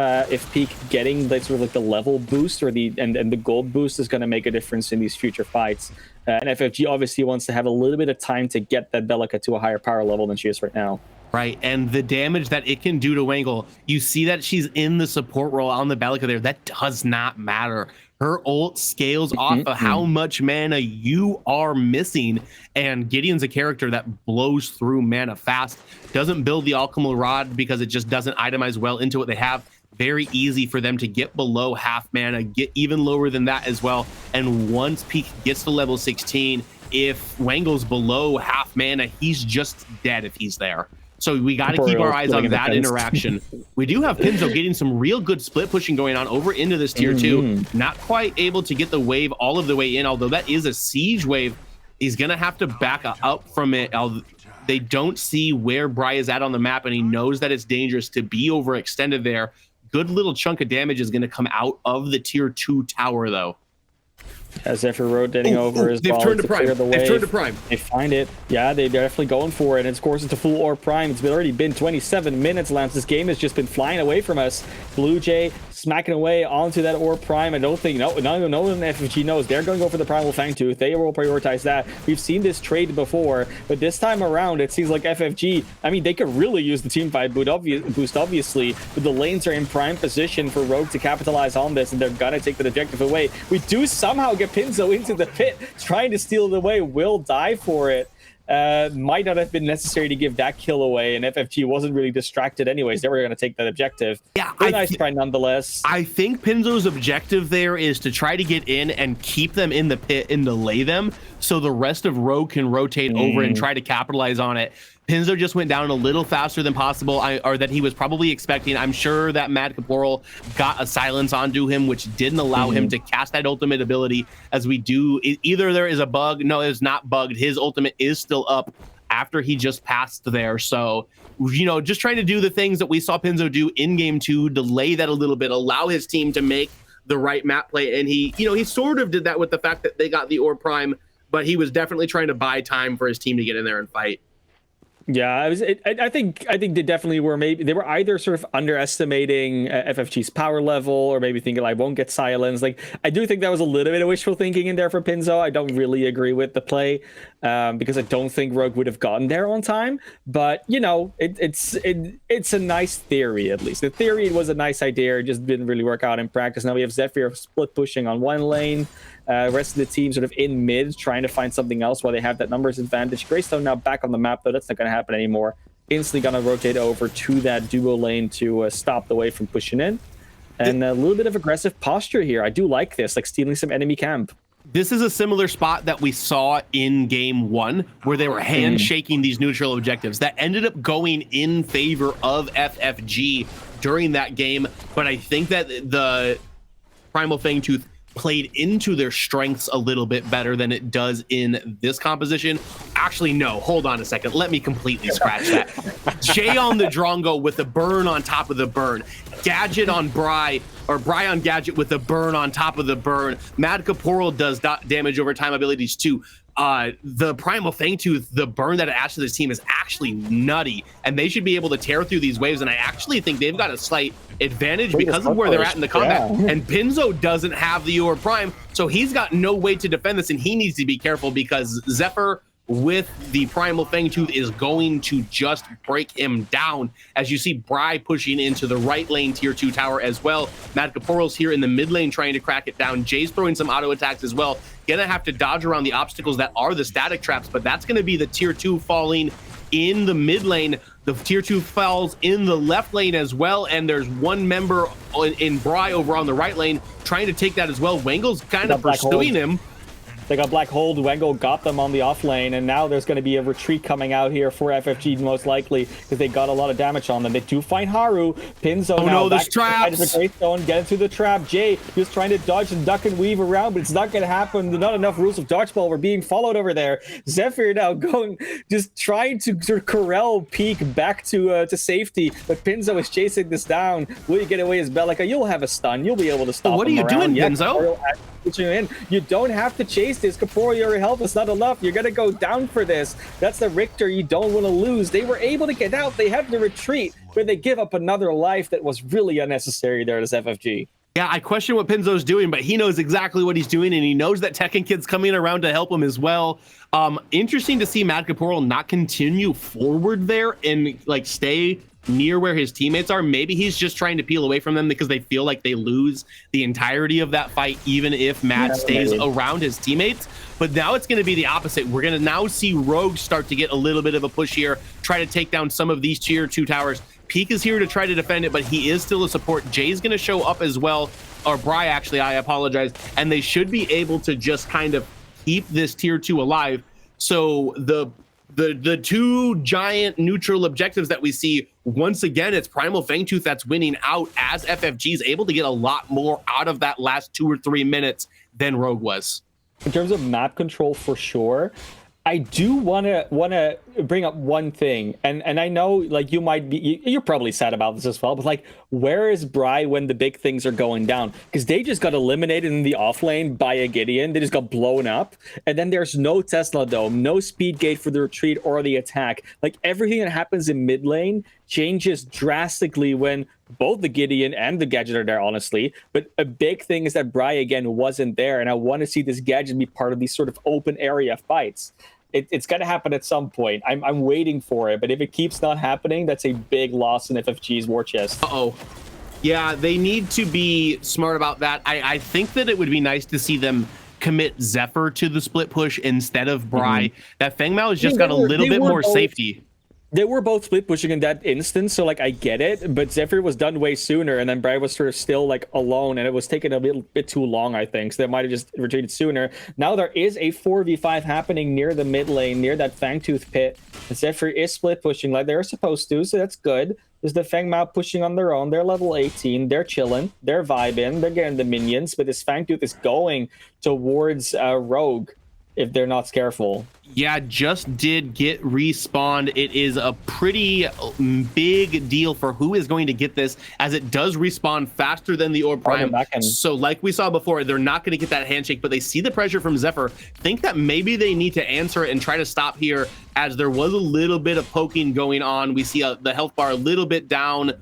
Peak getting the sort of like the level boost or the gold boost is going to make a difference in these future fights. And FFG obviously wants to have a little bit of time to get that Bellica to a higher power level than she is right now. Right, and the damage that it can do to Wangle, you see that she's in the support role on the Bellica there. That does not matter. Her ult scales off of how much mana you are missing, and Gideon's a character that blows through mana fast. Doesn't build the Alchemical Rod because it just doesn't itemize well into what they have. Very easy for them to get below half mana, get even lower than that as well. And once Peak gets to level 16, if Wangle's below half mana, he's just dead if he's there. So we got to keep our eyes on that interaction. We do have Pinzo getting some real good split pushing going on over into this tier 2. Not quite able to get the wave all of the way in, although that is a siege wave. He's going to have to back up from it. They don't see where Bry is at on the map, and he knows that it's dangerous to be overextended there. Good little chunk of damage is going to come out of the tier 2 tower, though. As if you're rotating over as well. They've turned to Prime. They've turned to Prime. They find it. Yeah, they're definitely going for it. And of course, it's a full Orb Prime. It's already been 27 minutes, Lance. This game has just been flying away from us. Blue Jay smacking away onto that Orb Prime. I don't think, no one in FFG knows. They're going to go for the Primal Fangtooth. They will prioritize that. We've seen this trade before, but this time around, it seems like FFG, I mean, they could really use the team fight boost, obviously, but the lanes are in prime position for Rogue to capitalize on this, and they're going to take the objective away. We do somehow get Pinzo into the pit, trying to steal it away, will die for it. Might not have been necessary to give that kill away, and FFG wasn't really distracted anyways. They were going to take that objective. Yeah, a nice try nonetheless. I think Pinzo's objective there is to try to get in and keep them in the pit and delay them, so the rest of Rogue can rotate over and try to capitalize on it. Pinzo just went down a little faster than possible, or that he was probably expecting. I'm sure that Mad Caporal got a silence onto him, which didn't allow him to cast that ultimate ability. As we do, either there is a bug. No, it's not bugged. His ultimate is still up after he just passed there. So, just trying to do the things that we saw Pinzo do in game 2, delay that a little bit, allow his team to make the right map play. And he sort of did that with the fact that they got the Orb Prime, but he was definitely trying to buy time for his team to get in there and fight. Yeah, I think they definitely were. Maybe they were either sort of underestimating FFG's power level, or maybe thinking like won't get silenced. Like I do think that was a little bit of wishful thinking in there for Pinzo. I don't really agree with the play because I don't think Rogue would have gotten there on time. But you know, it's a nice theory at least. The theory was a nice idea. It just didn't really work out in practice. Now we have Zephyr split pushing on one lane. Rest of the team sort of in mid, trying to find something else while they have that numbers advantage. Greystone now back on the map, though. That's not going to happen anymore. Instantly going to rotate over to that duo lane to stop the wave from pushing in. And a little bit of aggressive posture here. I do like this, like stealing some enemy camp. This is a similar spot that we saw in game 1, where they were handshaking these neutral objectives that ended up going in favor of FFG during that game. But I think that the Primal Fangtooth played into their strengths a little bit better than it does in this composition. Actually, no, hold on a second. Let me completely scratch that. Jay on the Drongo with the burn on top of the burn. Gadget on Bry, or Bry on Gadget with the burn on top of the burn. Mad Caporal does damage over time abilities too. The Primal Fangtooth, the burn that it adds to this team is actually nutty, and they should be able to tear through these waves, and I actually think they've got a slight advantage because of where they're at in the combat. Yeah. And Pinzo doesn't have the Yor Prime, so he's got no way to defend this, and he needs to be careful because Zephyr with the Primal Fangtooth is going to just break him down. As you see Bry pushing into the right lane tier 2 tower as well. Mad Caporal's here in the mid lane trying to crack it down. Jay's throwing some auto attacks as well. Gonna have to dodge around the obstacles that are the static traps, but that's gonna be the tier 2 falling in the mid lane. The tier 2 falls in the left lane as well, and there's one member in Bry over on the right lane trying to take that as well. Wengel's kind of pursuing him. They got Black Hold, Wengel got them on the off lane, and now there's going to be a retreat coming out here for FFG most likely, because they got a lot of damage on them. They do find Haru. Pinzo now no, back there's traps. to the Greystone, get into the trap. Jay just trying to dodge and duck and weave around, but it's not going to happen. Not enough rules of dodgeball were being followed over there. Zephyr now going, just trying to sort of corral Peak back to safety, but Pinzo is chasing this down. Will you get away as Bellica? You'll have a stun. You'll be able to stop him. What are you doing, Pinzo? You don't have to chase this. Caporal, your health is not enough. You're gonna go down for this. That's the Richter you don't want to lose. They were able to get out. They had to retreat, but they give up another life that was really unnecessary there as FFG. Yeah, I question what Pinzo's doing, but he knows exactly what he's doing, and he knows that Tekken Kid's coming around to help him as well. Interesting to see Mad Caporal not continue forward there and like stay near where his teammates are. Maybe he's just trying to peel away from them because they feel like they lose the entirety of that fight, even if Mad stays around his teammates. But now it's going to be the opposite. We're going to now see Rogue start to get a little bit of a push here, try to take down some of these tier 2 towers. Peak is here to try to defend it, but he is still a support. Jay's going to show up as well, or Bry actually, I apologize. And they should be able to just kind of keep this tier 2 alive. So the two giant neutral objectives that we see, once again, it's Primal Fangtooth that's winning out, as FFG is able to get a lot more out of that last 2 or 3 minutes than Rogue was. In terms of map control, for sure, I do want to bring up one thing, and I know like you're probably sad about this as well, but like, where is Bry when the big things are going down? Because they just got eliminated in the off lane by a Gideon. They just got blown up, and then there's no Tesla Dome, no speed gate for the retreat or the attack. Like, everything that happens in mid lane changes drastically when both the Gideon and the Gadget are there, honestly. But a big thing is that Bry again wasn't there, and I want to see this Gadget be part of these sort of open area fights. It's got to happen at some point. I'm waiting for it, but if it keeps not happening, that's a big loss in FFG's war chest. Uh-oh. Yeah, they need to be smart about that. I think that it would be nice to see them commit Zephyr to the split push instead of Bry. That Feng Mao has just got a little bit more safety. They were both split pushing in that instance, so like I get it, but Zephyr was done way sooner, and then Bry was sort of still like alone, and it was taking a little bit too long, I think. So they might have just retreated sooner. Now there is a 4v5 happening near the mid lane, near that Fangtooth pit. And Zephyr is split pushing like they're supposed to, so that's good. There's the Feng Mao pushing on their own. They're level 18. They're chilling. They're vibing. They're getting the minions, but this Fangtooth is going towards Rogue. if they're not careful. Yeah, just did get respawned. It is a pretty big deal for who is going to get this, as it does respawn faster than the Orb Prime. So like we saw before, they're not going to get that handshake, but they see the pressure from Zephyr, think that maybe they need to answer it and try to stop here, as there was a little bit of poking going on. We see the health bar a little bit down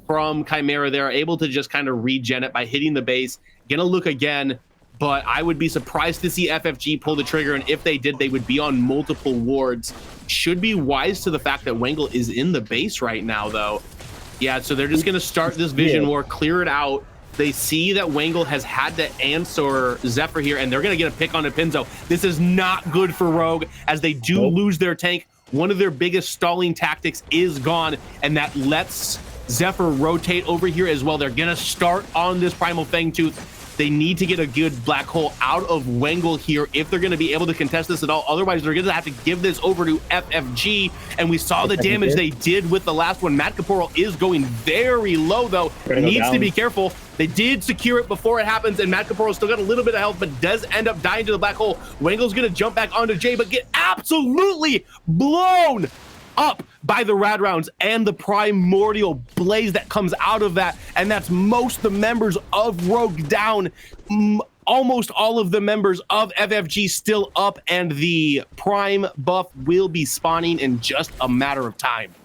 from Chimera. They're able to just kind of regen it by hitting the base. Gonna look again. But I would be surprised to see FFG pull the trigger, and if they did, they would be on multiple wards. Should be wise to the fact that Wangle is in the base right now, though. Yeah, so they're just going to start this vision war, clear it out. They see that Wangle has had to answer Zephyr here, and they're going to get a pick on a Pinzo. This is not good for Rogue, as they do lose their tank. One of their biggest stalling tactics is gone, and that lets Zephyr rotate over here as well. They're going to start on this Primal Fangtooth. They need to get a good black hole out of Wangle here if they're going to be able to contest this at all. Otherwise, they're going to have to give this over to FFG. And we saw the damage they did with the last one. Matt Caporal is going very low, though. Needs to be careful. They did secure it before it happens, and Matt Caporal still got a little bit of health, but does end up dying to the black hole. Wangle's going to jump back onto Jay, but get absolutely blown up by the rad rounds and the primordial blaze that comes out of that, and that's most the members of Rogue down. Almost all of the members of FFG still up, and the prime buff will be spawning in just a matter of time.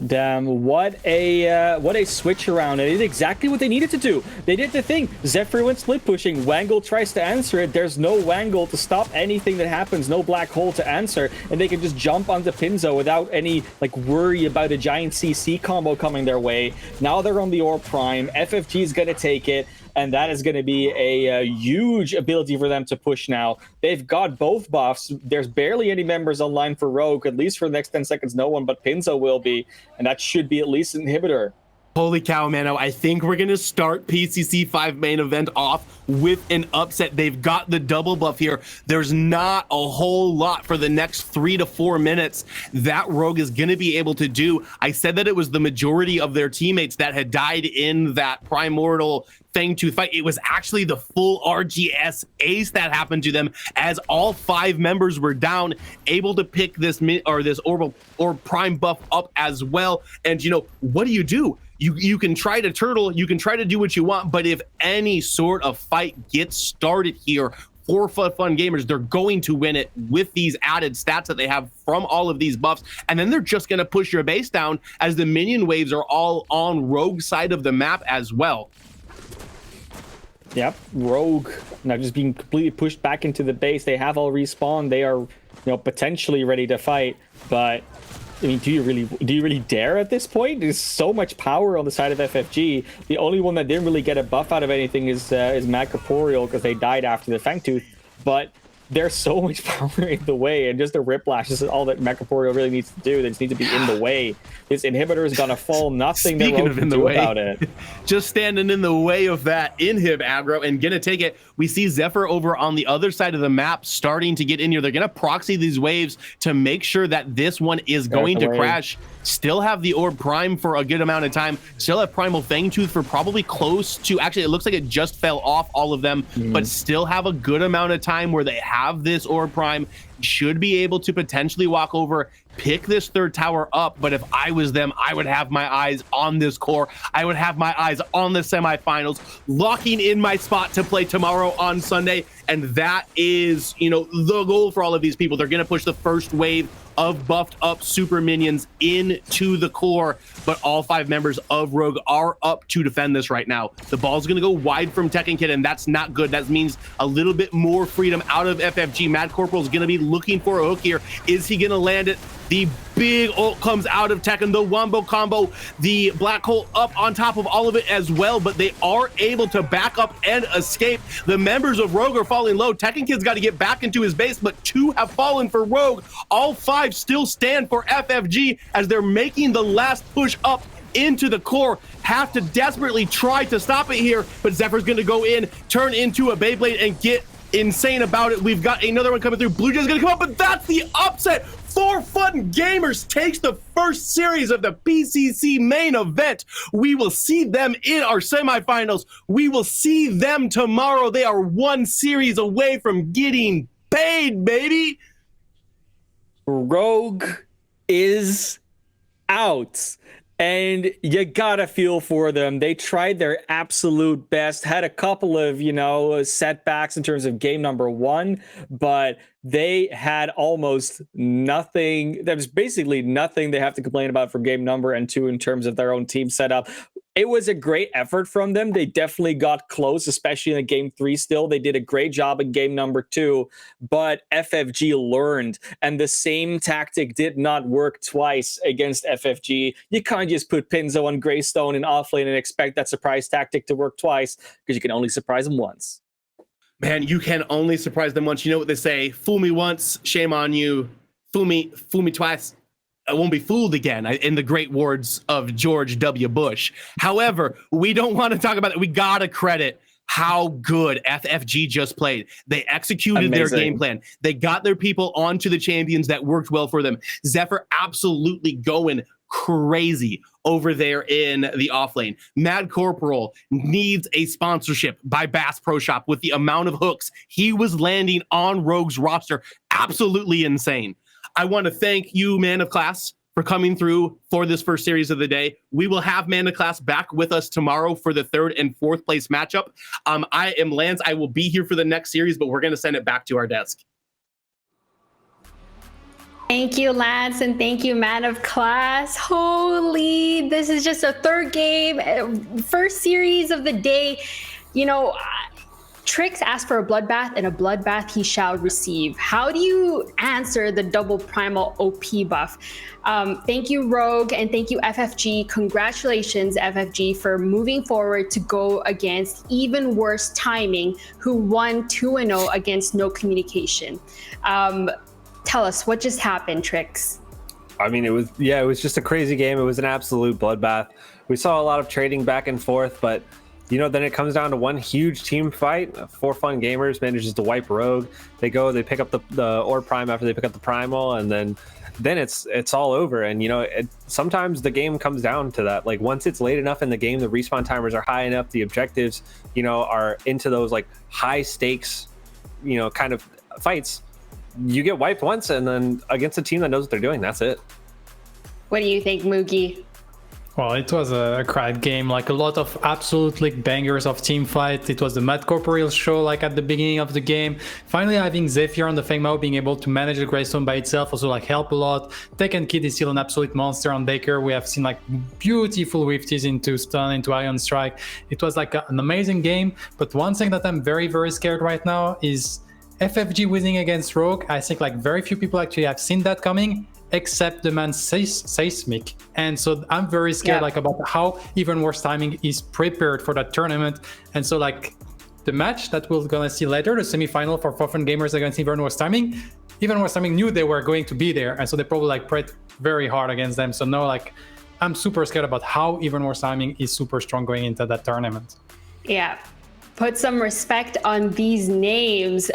Damn, what a switch around. It is exactly what they needed to do. They did the thing. Zephyr went split pushing. Wangle tries to answer it. There's no Wangle to stop anything that happens. No black hole to answer. And they can just jump onto Pinzo without any like worry about a giant CC combo coming their way. Now they're on the Orb Prime. FFG is going to take it. And that is going to be a huge ability for them to push now. They've got both buffs. There's barely any members online for Rogue. At least for the next 10 seconds, no one but Pinzo will be. And that should be at least an inhibitor. Holy cow, Mano. I think we're going to start PCC 5 main event off with an upset. They've got the double buff here. There's not a whole lot for the next 3 to 4 minutes that Rogue is going to be able to do. I said that it was the majority of their teammates that had died in that primordial Fangtooth fight. It was actually the full RGS ace that happened to them, as all 5 members were down, able to pick this orb prime buff up as well. And you know, what do? You can try to turtle, you can try to do what you want, but if any sort of fight gets started here for Fun Gamers, they're going to win it with these added stats that they have from all of these buffs. And then they're just going to push your base down, as the minion waves are all on Rogue side of the map as well. Yep, Rogue now just being completely pushed back into the base. They have all respawned. They are, potentially ready to fight. But I mean, do you really dare at this point? There's so much power on the side of FFG. The only one that didn't really get a buff out of anything is Mad Corporeal, because they died after the Fangtooth. But there's so much power in the way, and just the Whiplash is all that Mad Corporeal really needs to do. They just need to be in the way. This inhibitor is gonna fall. Nothing that Rogue can do about it. Just standing in the way of that inhib aggro and gonna take it. We see Zephyr over on the other side of the map starting to get in here. They're gonna proxy these waves to make sure that this one is going to crash. Still have the Orb Prime for a good amount of time. Still have Primal Fangtooth for probably close to, actually it looks like it just fell off all of them, but still have a good amount of time where they have this Orb Prime. Should be able to potentially walk over, pick this third tower up. But if I was them, I would have my eyes on this core. I would have my eyes on the semifinals, locking in my spot to play tomorrow on Sunday. And that is, the goal for all of these people. They're going to push the first wave of buffed up super minions into the core, but all 5 members of Rogue are up to defend this right now. The ball's going to go wide from Tekken Kid, and that's not good. That means a little bit more freedom out of FFG. Mad Corporal is going to be looking for a hook here. Is he going to land it? The big ult comes out of Tekken, the wombo combo, the black hole up on top of all of it as well, but they are able to back up and escape. The members of Rogue are falling low. Tekken Kid's got to get back into his base, but 2 have fallen for Rogue. All 5 still stand for FFG as they're making the last push up into the core. Have to desperately try to stop it here, but Zephyr's going to go in, turn into a Beyblade, and get insane about it. We've got another one coming through. Blue Jay's going to come up, but that's the upset. For Fun Gamers takes the first series of the PCC main event. We will see them in our semifinals. We will see them tomorrow. They are 1 series away from getting paid, baby. Rogue is out. And you gotta feel for them. They tried their absolute best, had a couple of, setbacks in terms of game number 1, but they had almost nothing. There was basically nothing they have to complain about for game number 2 in terms of their own team setup. It was a great effort from them. They definitely got close, especially in game 3 still. They did a great job in game number 2, but FFG learned, and the same tactic did not work twice against FFG. You can't just put Pinzo on Greystone in offlane and expect that surprise tactic to work twice, because you can only surprise them once. Man, you can only surprise them once. You know what they say, fool me once, shame on you. Fool me twice, I won't be fooled again, in the great words of George W. Bush. However, we don't want to talk about it. We got to credit how good FFG just played. They executed their game plan. They got their people onto the champions that worked well for them. Zephyr absolutely going crazy over there in the offlane. Mad Corporal needs a sponsorship by Bass Pro Shop with the amount of hooks he was landing on Rogue's roster. Absolutely insane. I want to thank you, Man of Class, for coming through for this first series of the day. We will have Man of Class back with us tomorrow for the 3rd and 4th place matchup. I am Lance. I will be here for the next series, but we're going to send it back to our desk. Thank you, Lance, and thank you, Man of Class. Holy, this is just a 3rd game, first series of the day. Trix asked for a bloodbath, and a bloodbath he shall receive. How do you answer the double primal OP buff? Thank you, Rogue, and thank you, FFG. Congratulations, FFG, for moving forward to go against even worse timing, who won 2-0 against no communication. Tell us, what just happened, Trix? I mean, it was just a crazy game. It was an absolute bloodbath. We saw a lot of trading back and forth, but then it comes down to one huge team fight. 4 Fun Gamers manages to wipe Rogue. They pick up the Ore Prime after they pick up the Primal, and then it's all over. And sometimes the game comes down to that. Like, once it's late enough in the game, the respawn timers are high enough, the objectives are into those like high stakes kind of fights. You get wiped once, and then against a team that knows what they're doing, that's it. What do you think, Moogie? Well, it was a crowd game, like a lot of absolutely bangers of team fight. It was the Mad Corporeal show, like at the beginning of the game. Finally, having Zephyr on the Fengmao being able to manage the Greystone by itself also help a lot. Tekken Kid is still an absolute monster on Baker. We have seen beautiful Wifties into stun, into Iron Strike. It was an amazing game. But one thing that I'm very, very scared right now is FFG winning against Rogue. I think very few people actually have seen that coming, except the man Seismic. And so I'm very scared about how Even Worse Timing is prepared for that tournament. And so the match that we're gonna see later, the semifinal for 4 Fun Gamers against Even Worse Timing knew they were going to be there, and so they probably prayed very hard against them. So no, I'm super scared about how Even Worse Timing is super strong going into that tournament. Yeah. Put some respect on these names.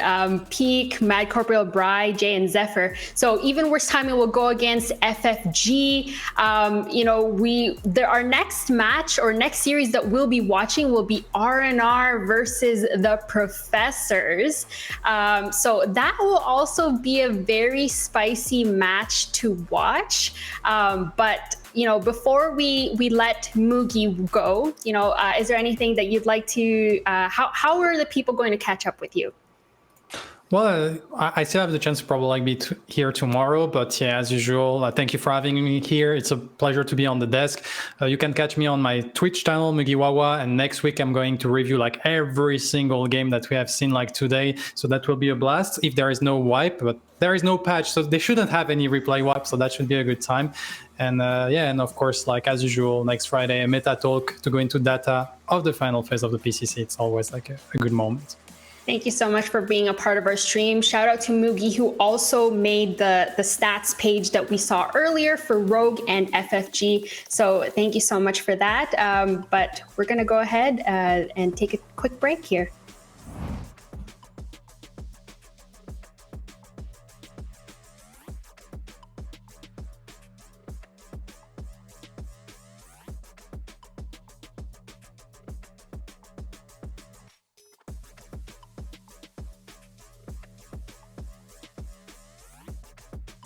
Peak, Mad Corporeal, Bri, Jay, and Zephyr. So Even Worse Timing will go against FFG. Our next match or next series that we'll be watching will be R&R versus the Professors. So that will also be a very spicy match to watch. But before we let Moogie go, is there anything that you'd like to, how are the people going to catch up with you? Well, I still have the chance to probably be here tomorrow, but yeah, as usual, thank you for having me here. It's a pleasure to be on the desk. You can catch me on my Twitch channel, Mugiwawa, and next week I'm going to review every single game that we have seen today. So that will be a blast if there is no wipe, but there is no patch, so they shouldn't have any replay wipe, so that should be a good time. And and of course, as usual, next Friday, a meta talk to go into data of the final phase of the PCC. It's always a good moment. Thank you so much for being a part of our stream. Shout out to Moogie, who also made the stats page that we saw earlier for Rogue and FFG. So thank you so much for that. But we're going to go ahead and take a quick break here.